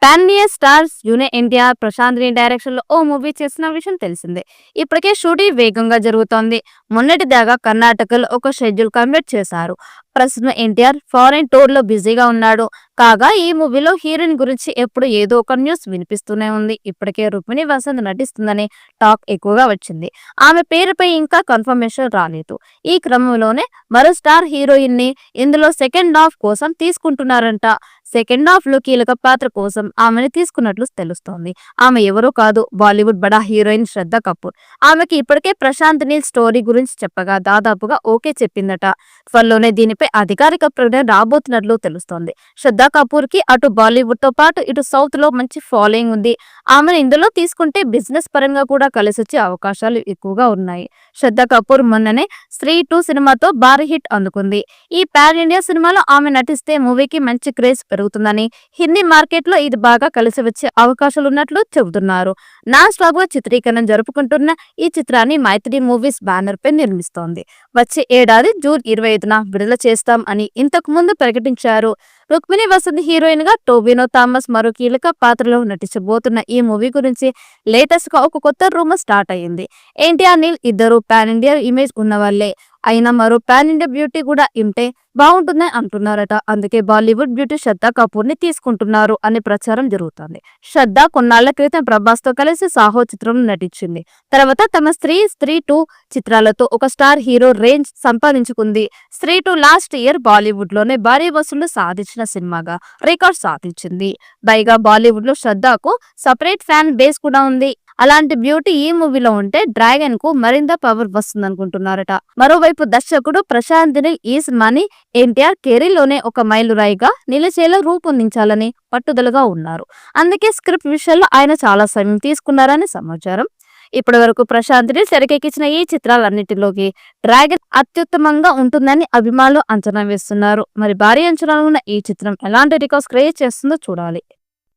Pan India stars NTR Prashanth Neel direction లో ఓ movie చేసిన విషయం తెలిసిందే. ఇప్పటికే షూటింగ్ వేగంగా జరుగుతోంది. మొన్నటిదాకా కర్ణాటకలో ఒక షెడ్యూల్ కంప్లీట్ చేశారు. ప్రస్తుతం ఎన్టీఆర్ ఫారెన్ టూర్ లో బిజీగా ఉన్నాడు. కాగా ఈ మూవీలో హీరోయిన్ గురించి ఎప్పుడు ఏదో ఒక న్యూస్ వినిపిస్తూనే ఉంది. ఇప్పటికే రుక్మిణి వసంత్ నటిస్తుందని టాక్ ఎక్కువగా వచ్చింది. ఆమె పేరుపై ఇంకా కన్ఫర్మేషన్ రాలేదు. ఈ క్రమంలోనే మరో స్టార్ హీరోయిన్ ని ఇందులో సెకండ్ హాఫ్ కోసం తీసుకుంటున్నారంట. సెకండ్ హాఫ్ లో కీలక పాత్ర కోసం ఆమెను తీసుకున్నట్లు తెలుస్తోంది. ఆమె ఎవరో కాదు, బాలీవుడ్ బడా హీరోయిన్ శ్రద్ధ కపూర్. ఆమెకి ఇప్పటికే ప్రశాంత్ నీల్ స్టోరీ గురించి చెప్పగా దాదాపుగా ఓకే చెప్పిందట. త్వరలోనే దీనిపై అధికారిక ప్రకటన రాబోతున్నట్లు తెలుస్తోంది. శ్రద్ధ కపూర్ కి అటు బాలీవుడ్ తో పాటు ఇటు సౌత్ లో మంచి ఫాలోయింగ్ ఉంది. ఆమెను ఇందులో తీసుకుంటే బిజినెస్ పరంగా కూడా కలిసొచ్చే అవకాశాలు ఎక్కువగా ఉన్నాయి. శ్రద్ధ కపూర్ మొన్ననే స్త్రీ 2 సినిమాతో భారీ హిట్ అందుకుంది. ఈ పాన్ ఇండియా సినిమాలో ఆమె నటిస్తే మూవీకి మంచి క్రేజ్ పెరుగుతుందని, హిందీ మార్కెట్ లో ఇది బాగా కలిసి వచ్చే అవకాశాలున్నట్లు చెబుతున్నారు. నాన్ స్టాప్ గా చిత్రీకరణ జరుపుకుంటున్న ఈ చిత్రాన్ని మైత్రి మూవీస్ బ్యానర్ పై నిర్మిస్తోంది. వచ్చే ఏడాది జూన్ 25న విడుదల చేస్తాం అని ఇంతకు ముందు ప్రకటించారు. రుక్మిణి వసంత్ హీరోయిన్ గా టోబినో థామస్ మరో కీలక పాత్రలో నటించబోతున్న ఈ మూవీ గురించి లేటెస్ట్ గా ఒక కొత్త రూమర్ స్టార్ట్ అయ్యింది. ఎన్టీఆర్ నీల్ ఇద్దరు పాన్ ఇండియా ఇమేజ్ ఉన్నవాళ్లే అయినా మరో పాన్ ఇండియా బ్యూటీ కూడా ఉంటే బాగుంటుందని అంటున్నారట. అందుకే బాలీవుడ్ బ్యూటీ శ్రద్ధ కపూర్ ని తీసుకుంటున్నారు అనే ప్రచారం జరుగుతోంది. శ్రద్ధ కొన్నాళ్ల క్రితం ప్రభాస్ తో కలిసి సాహో చిత్రంలో నటించింది. తర్వాత తమ స్త్రీ 2 చిత్రాలతో ఒక స్టార్ హీరో రేంజ్ సంపాదించుకుంది. స్త్రీ 2 లాస్ట్ ఇయర్ బాలీవుడ్ లోనే భారీ వసూళ్లు సాధించిన సినిమాగా రికార్డ్ సాధించింది. పైగా బాలీవుడ్ లో శ్రద్ధకు సపరేట్ ఫ్యాన్ బేస్ కూడా ఉంది. అలాంటి బ్యూటీ ఈ మూవీలో ఉంటే డ్రాగన్ కు మరింత పవర్ వస్తుందనుకుంటున్నారట. మరోవైపు దర్శకుడు ప్రశాంత్ నీల్ ఈ సినిమాని ఎన్టీఆర్ కెరీర్ లోనే ఒక మైలురాయిగా నిలిచేలా రూపొందించాలని పట్టుదలగా ఉన్నారు. అందుకే స్క్రిప్ట్ విషయంలో ఆయన చాలా సమయం తీసుకున్నారని సమాచారం. ఇప్పటి వరకు ప్రశాంత్ నీల్ తెరకెక్కించిన ఈ చిత్రాలన్నిటిలోకి డ్రాగన్ అత్యుత్తమంగా ఉంటుందని అభిమానులు అంచనా వేస్తున్నారు. మరి భారీ అంచనాలు ఉన్న ఈ చిత్రం ఎలాంటి రికార్డ్స్ క్రియేట్ చేస్తుందో చూడాలి.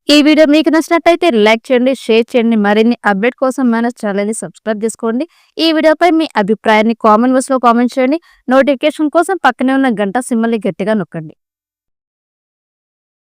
ఈ వీడియో మీకు నచ్చినట్లయితే లైక్ చేయండి, షేర్ చేయండి. మరిన్ని అప్డేట్ కోసం మన ఛానల్ ని సబ్స్క్రైబ్ చేసుకోండి. ఈ వీడియోపై మీ అభిప్రాయాన్ని కామెంట్ బాక్స్ లో కామెంట్ చేయండి. నోటిఫికేషన్ కోసం పక్కనే ఉన్న గంట సింబల్ ని గట్టిగా నొక్కండి.